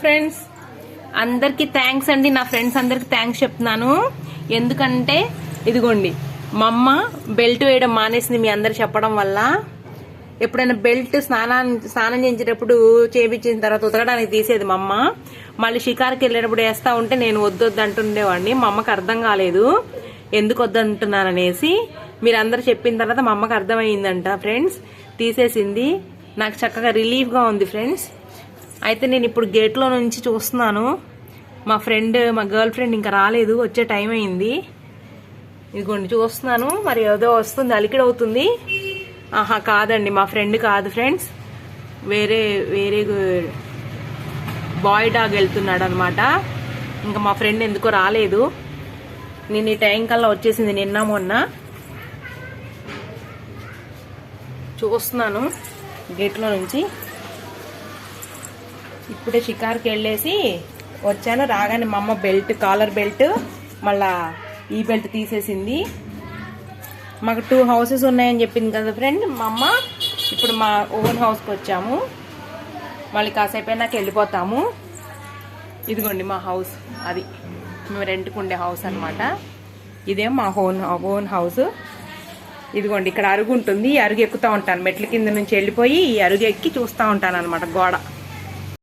Friends, అందరికి thanks అండి. నా ఫ్రెండ్స్ అందరికి థ్యాంక్స్ చెప్తున్నాను. ఎందుకంటే ఇదిగోండి, మా అమ్మ బెల్ట్ వేయడం మానేసింది మీ అందరు చెప్పడం వల్ల. ఎప్పుడైనా బెల్ట్ స్నానం చేయించేటప్పుడు చేయించిన తర్వాత ఉతకడానికి తీసేది మా అమ్మ. మళ్ళీ షికార్కి వెళ్ళేటప్పుడు వేస్తా ఉంటే నేను వద్దొద్దు అంటుండేవాడిని. మా అమ్మకి అర్థం కాలేదు ఎందుకు వద్దంటున్నాననేసి. మీరందరూ చెప్పిన తర్వాత మా అమ్మకి అర్థమైందంట ఫ్రెండ్స్, తీసేసింది. నాకు చక్కగా రిలీఫ్గా ఉంది ఫ్రెండ్స్. అయితే నేను ఇప్పుడు గేట్లో నుంచి చూస్తున్నాను. మా గర్ల్ ఫ్రెండ్ ఇంకా రాలేదు, వచ్చే టైం అయింది. ఇదిగోండి చూస్తున్నాను, మరి ఏదో వస్తుంది, అలికిడి అవుతుంది. ఆహా కాదండి, మా ఫ్రెండ్ కాదు ఫ్రెండ్స్, వేరే బాయ్ డాగ్ వెళ్తున్నాడు అనమాట. ఇంకా మా ఫ్రెండ్ ఎందుకో రాలేదు. నేను ఈ టైం కల్లా వచ్చేసింది నిన్న మొన్న. చూస్తున్నాను గేట్లో నుంచి. ఇప్పుడే షికార్కి వెళ్ళేసి వచ్చాను. రాగానే మా అమ్మ కాలర్ బెల్ట్ మళ్ళా ఈ బెల్ట్ తీసేసింది. మాకు 2 హౌసెస్ ఉన్నాయని చెప్పింది కదా ఫ్రెండ్ మా అమ్మ. ఇప్పుడు మా ఓన్ హౌస్కి వచ్చాము. మళ్ళీ కాసేపు అయినాక వెళ్ళిపోతాము. ఇదిగోండి మా హౌస్, అది మేము రెంట్కు ఉండే హౌస్ అనమాట. ఇదే మా ఓన్ హౌస్. ఇదిగోండి ఇక్కడ అరుగు ఉంటుంది. ఈ అరుగు ఎక్కుతూ ఉంటాను, మెట్ల కింద నుంచి వెళ్ళిపోయి ఈ అరుగు ఎక్కి చూస్తూ ఉంటాను అనమాట గోడ.